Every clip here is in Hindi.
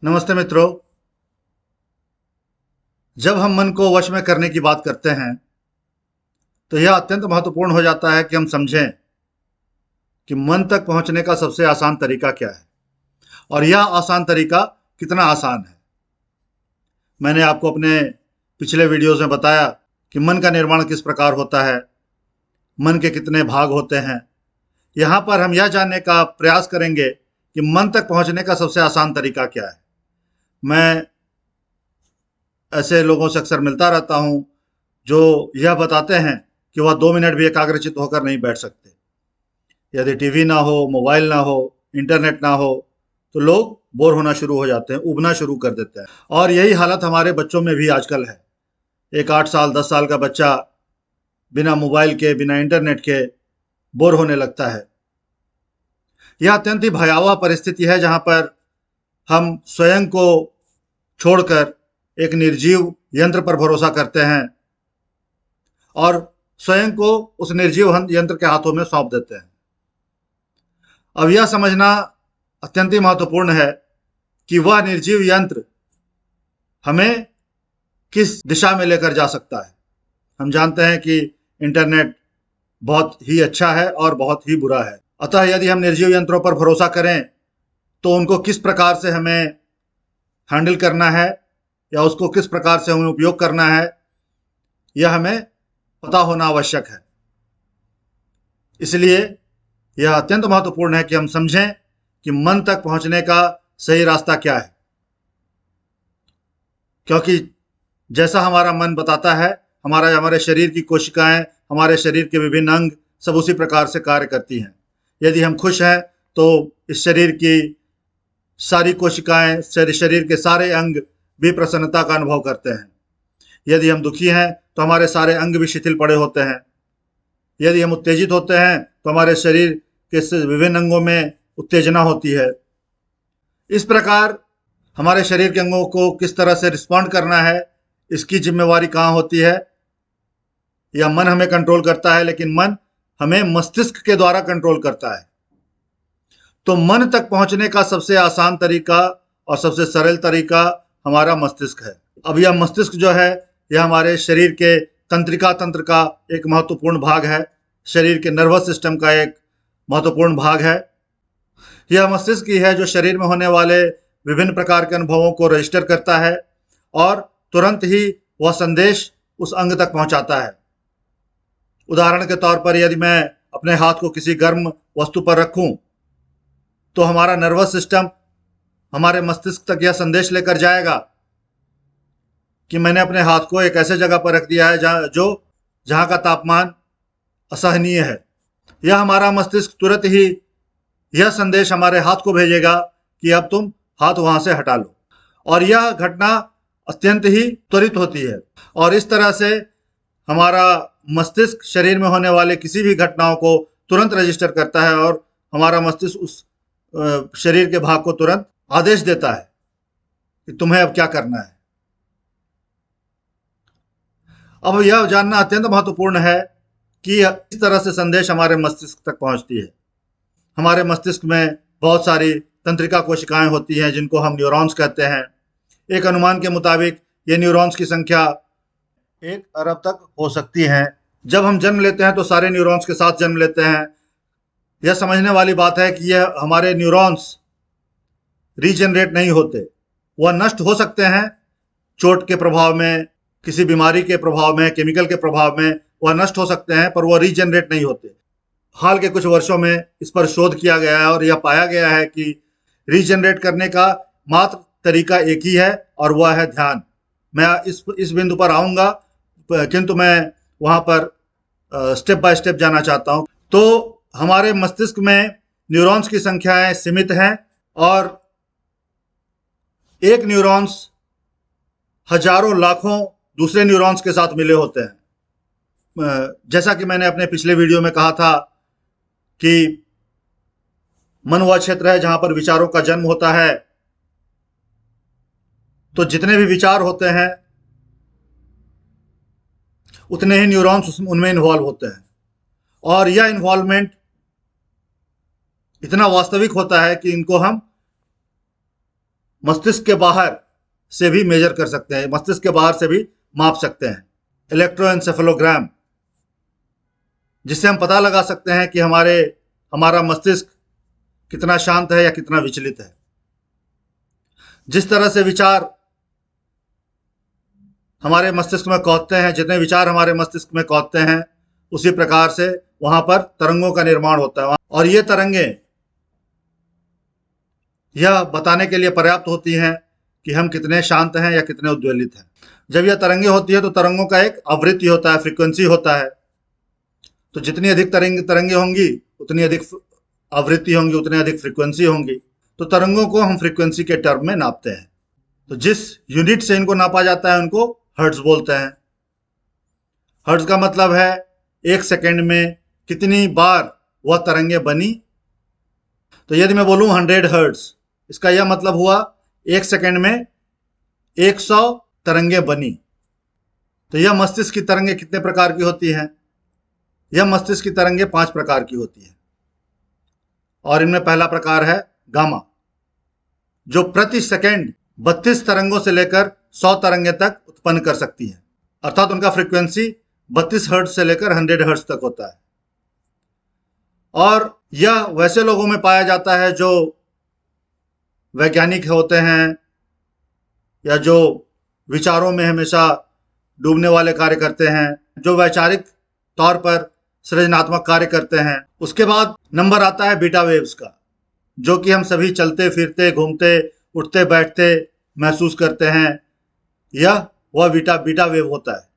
नमस्ते मित्रों। जब हम मन को वश में करने की बात करते हैं तो यह अत्यंत महत्वपूर्ण हो जाता है कि हम समझें कि मन तक पहुंचने का सबसे आसान तरीका क्या है और यह आसान तरीका कितना आसान है। मैंने आपको अपने पिछले वीडियोस में बताया कि मन का निर्माण किस प्रकार होता है, मन के कितने भाग होते हैं। यहाँ पर हम यह जानने का प्रयास करेंगे कि मन तक पहुंचने का सबसे आसान तरीका क्या है। मैं ऐसे लोगों से अक्सर मिलता रहता हूँ जो यह बताते हैं कि वह 2 मिनट भी एकाग्रचित होकर नहीं बैठ सकते। यदि टीवी ना हो, मोबाइल ना हो, इंटरनेट ना हो तो लोग बोर होना शुरू हो जाते हैं, उबना शुरू कर देते हैं। और यही हालत हमारे बच्चों में भी आजकल है। एक 8 साल 10 साल का बच्चा बिना मोबाइल के, बिना इंटरनेट के बोर होने लगता है। यह अत्यंत ही भयावह परिस्थिति है जहां पर हम स्वयं को छोड़कर एक निर्जीव यंत्र पर भरोसा करते हैं और स्वयं को उस निर्जीव यंत्र के हाथों में सौंप देते हैं। अब यह समझना अत्यंत ही महत्वपूर्ण है कि वह निर्जीव यंत्र हमें किस दिशा में लेकर जा सकता है। हम जानते हैं कि इंटरनेट बहुत ही अच्छा है और बहुत ही बुरा है। अतः यदि हम निर्जीव यंत्रों पर भरोसा करें तो उनको किस प्रकार से हमें हैंडल करना है या उसको किस प्रकार से हमें उपयोग करना है, यह हमें पता होना आवश्यक है। इसलिए यह अत्यंत महत्वपूर्ण है कि हम समझें कि मन तक पहुंचने का सही रास्ता क्या है, क्योंकि जैसा हमारा मन बताता है, हमारे शरीर की कोशिकाएं, हमारे शरीर के विभिन्न अंग सब उसी प्रकार से कार्य करती हैं। यदि हम खुश हैं तो इस शरीर की सारी कोशिकाएं, शरीर के सारे अंग भी प्रसन्नता का अनुभव करते हैं। यदि हम दुखी हैं तो हमारे सारे अंग भी शिथिल पड़े होते हैं। यदि हम उत्तेजित होते हैं तो हमारे शरीर के विभिन्न अंगों में उत्तेजना होती है। इस प्रकार हमारे शरीर के अंगों को किस तरह से रिस्पॉन्ड करना है, इसकी जिम्मेवारी कहाँ होती है? या मन हमें कंट्रोल करता है, लेकिन मन हमें मस्तिष्क के द्वारा कंट्रोल करता है। तो मन तक पहुंचने का सबसे आसान तरीका और सबसे सरल तरीका हमारा मस्तिष्क है। अब यह मस्तिष्क जो है, यह हमारे शरीर के तंत्रिका तंत्र का एक महत्वपूर्ण भाग है, शरीर के नर्वस सिस्टम का एक महत्वपूर्ण भाग है। यह मस्तिष्क ही है जो शरीर में होने वाले विभिन्न प्रकार के अनुभवों को रजिस्टर करता है और तुरंत ही वह संदेश उस अंग तक पहुंचाता है। उदाहरण के तौर पर यदि मैं अपने हाथ को किसी गर्म वस्तु पर रखूं तो हमारा नर्वस सिस्टम हमारे मस्तिष्क तक यह संदेश लेकर जाएगा कि मैंने अपने हाथ को एक ऐसे जगह पर रख दिया है जहां का तापमान असहनीय है। यह हमारा मस्तिष्क तुरंत ही यह संदेश हमारे हाथ को भेजेगा कि अब तुम हाथ वहां से हटा लो, और यह घटना अत्यंत ही त्वरित होती है। और इस तरह से हमारा मस्तिष्क शरीर में होने वाले किसी भी घटनाओं को तुरंत रजिस्टर करता है और हमारा मस्तिष्क उस शरीर के भाग को तुरंत आदेश देता है कि तुम्हें अब क्या करना है। अब यह जानना अत्यंत महत्वपूर्ण है कि इस तरह से संदेश हमारे मस्तिष्क तक पहुंचती है। हमारे मस्तिष्क में बहुत सारी तंत्रिका कोशिकाएं होती हैं जिनको हम न्यूरॉन्स कहते हैं। एक अनुमान के मुताबिक ये न्यूरॉन्स की संख्या 1 अरब तक हो सकती है। जब हम जन्म लेते हैं तो सारे न्यूरॉन्स के साथ जन्म लेते हैं। यह समझने वाली बात है कि यह हमारे न्यूरॉन्स रीजनरेट नहीं होते। वह नष्ट हो सकते हैं चोट के प्रभाव में, किसी बीमारी के प्रभाव में, केमिकल के प्रभाव में वह नष्ट हो सकते हैं, पर वह रीजनरेट नहीं होते। हाल के कुछ वर्षों में इस पर शोध किया गया है और यह पाया गया है कि रीजनरेट करने का मात्र तरीका एक ही है और वह है ध्यान। मैं इस बिंदु पर आऊंगा, किंतु मैं वहां पर स्टेप बाय स्टेप जाना चाहता हूं। तो हमारे मस्तिष्क में न्यूरॉन्स की संख्याएं सीमित हैं और एक न्यूरॉन्स हजारों लाखों दूसरे न्यूरॉन्स के साथ मिले होते हैं। जैसा कि मैंने अपने पिछले वीडियो में कहा था कि मन वह क्षेत्र है जहां पर विचारों का जन्म होता है। तो जितने भी विचार होते हैं उतने ही न्यूरॉन्स उनमें इन्वॉल्व होते हैं, और यह इन्वॉल्वमेंट इतना वास्तविक होता है कि इनको हम मस्तिष्क के बाहर से भी मेजर कर सकते हैं, मस्तिष्क के बाहर से भी माप सकते हैं। इलेक्ट्रोएन्सेफेलोग्राम, जिससे हम पता लगा सकते हैं कि हमारा मस्तिष्क कितना शांत है या कितना विचलित है। जिस तरह से विचार हमारे मस्तिष्क में कौंधते हैं, जितने विचार हमारे मस्तिष्क में कौंधते हैं, उसी प्रकार से वहां पर तरंगों का निर्माण होता है। और ये तरंगें यह बताने के लिए पर्याप्त होती हैं कि हम कितने शांत हैं या कितने उद्वेलित हैं। जब यह तरंगें होती है तो तरंगों का एक आवृत्ति होता है, फ्रीक्वेंसी होता है। तो जितनी अधिक तरंगें होंगी उतनी अधिक आवृत्ति होंगी, उतनी अधिक फ्रीक्वेंसी होंगी। तो तरंगों को हम फ्रीक्वेंसी के टर्म में नापते हैं। तो जिस यूनिट से इनको नापा जाता है उनको हर्ट्ज बोलते हैं। हर्ट्ज का मतलब है एक सेकंड में कितनी बार वह तरंगें बनी। तो यदि मैं बोलूं 100 हर्ट्ज, इसका यह मतलब हुआ एक सेकंड में 100 तरंगें बनी। तो यह मस्तिष्क की तरंगें कितने प्रकार की होती हैं? यह मस्तिष्क की तरंगें 5 प्रकार की होती हैं। और इनमें पहला प्रकार है गामा, जो प्रति सेकंड 32 तरंगों से लेकर 100 तरंगें तक उत्पन्न कर सकती है। अर्थात उनका फ्रीक्वेंसी 32 हर्ट्ज से लेकर 100 हर्ट्ज तक होता है। और यह वैसे लोगों में पाया जाता है जो वैज्ञानिक होते हैं या जो विचारों में हमेशा डूबने वाले कार्य करते हैं, जो वैचारिक तौर पर सृजनात्मक कार्य करते हैं। उसके बाद नंबर आता है बीटा वेव्स का, जो कि हम सभी चलते फिरते, घूमते, उठते बैठते महसूस करते हैं। यह वह बीटा वेव होता है।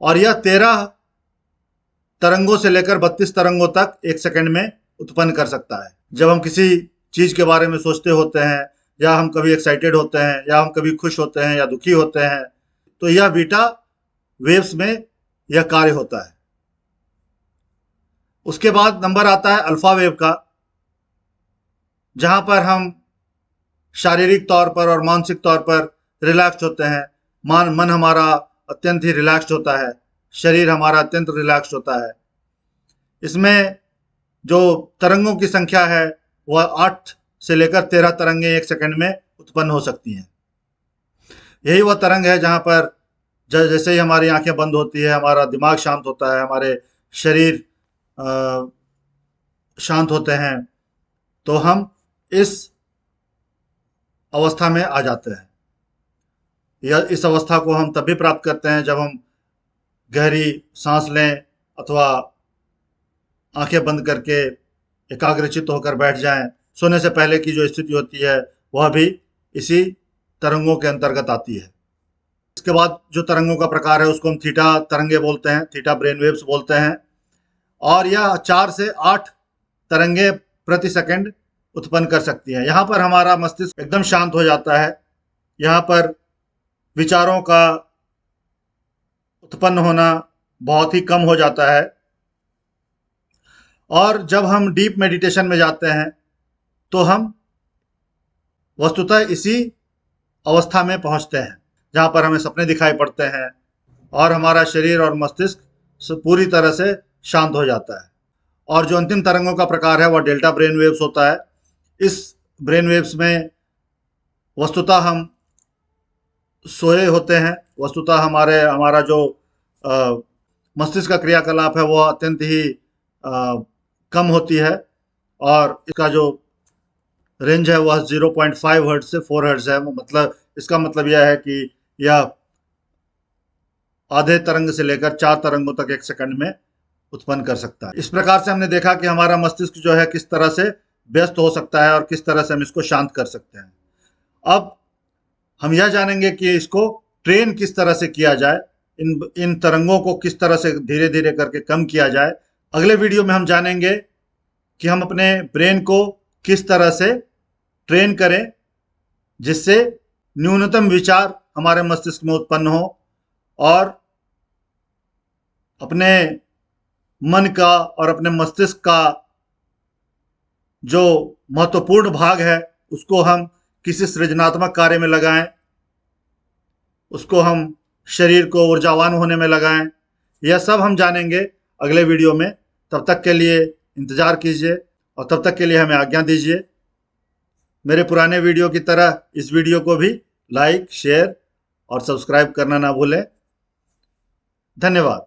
और यह 13 तरंगों से लेकर 32 तरंगों तक एक सेकंड में उत्पन्न कर सकता है। जब हम किसी चीज के बारे में सोचते होते हैं, या हम कभी एक्साइटेड होते हैं, या हम कभी खुश होते हैं या दुखी होते हैं, तो यह बीटा वेव्स में यह कार्य होता है। उसके बाद नंबर आता है अल्फा वेव का, जहां पर हम शारीरिक तौर पर और मानसिक तौर पर रिलैक्स होते हैं। मन हमारा अत्यंत ही रिलैक्स होता है, शरीर हमारा अत्यंत रिलैक्स होता है। इसमें जो तरंगों की संख्या है वह 8 से लेकर 13 तरंगें एक सेकंड में उत्पन्न हो सकती हैं। यही वह तरंग है जहां पर जैसे ही हमारी आंखें बंद होती है, हमारा दिमाग शांत होता है, हमारे शरीर शांत होते हैं, तो हम इस अवस्था में आ जाते हैं। इस अवस्था को हम तभी प्राप्त करते हैं जब हम गहरी सांस लें अथवा आंखें बंद करके एकाग्रचित्त होकर बैठ जाएं। सोने से पहले की जो स्थिति होती है वह भी इसी तरंगों के अंतर्गत आती है। इसके बाद जो तरंगों का प्रकार है उसको हम थीटा तरंगे बोलते हैं, थीटा ब्रेन वेव्स बोलते हैं। और यह 4 से 8 तरंगे प्रति सेकंड उत्पन्न कर सकती है। यहाँ पर हमारा मस्तिष्क एकदम शांत हो जाता है। यहाँ पर विचारों का उत्पन्न होना बहुत ही कम हो जाता है। और जब हम डीप मेडिटेशन में जाते हैं तो हम वस्तुतः इसी अवस्था में पहुंचते हैं, जहाँ पर हमें सपने दिखाई पड़ते हैं और हमारा शरीर और मस्तिष्क पूरी तरह से शांत हो जाता है। और जो अंतिम तरंगों का प्रकार है वह डेल्टा ब्रेन वेव्स होता है। इस ब्रेन वेव्स में वस्तुतः हम सोए होते हैं। वस्तुतः हमारा जो मस्तिष्क का क्रियाकलाप है वह अत्यंत ही कम होती है। और इसका जो रेंज है वह 0.5 हर्ट्ज से 4 हर्ट्ज है। मतलब इसका मतलब यह है कि यह आधे तरंग से लेकर 4 तरंगों तक एक सेकंड में उत्पन्न कर सकता है। इस प्रकार से हमने देखा कि हमारा मस्तिष्क जो है किस तरह से व्यस्त हो सकता है और किस तरह से हम इसको शांत कर सकते हैं। अब हम यह जानेंगे कि इसको ट्रेन किस तरह से किया जाए, इन तरंगों को किस तरह से धीरे धीरे करके कम किया जाए। अगले वीडियो में हम जानेंगे कि हम अपने ब्रेन को किस तरह से ट्रेन करें जिससे न्यूनतम विचार हमारे मस्तिष्क में उत्पन्न हो और अपने मन का और अपने मस्तिष्क का जो महत्वपूर्ण भाग है उसको हम किसी सृजनात्मक कार्य में लगाएं, उसको हम शरीर को ऊर्जावान होने में लगाएं। यह सब हम जानेंगे अगले वीडियो में। तब तक के लिए इंतज़ार कीजिए और तब तक के लिए हमें आज्ञा दीजिए। मेरे पुराने वीडियो की तरह इस वीडियो को भी लाइक, शेयर और सब्सक्राइब करना ना भूलें। धन्यवाद।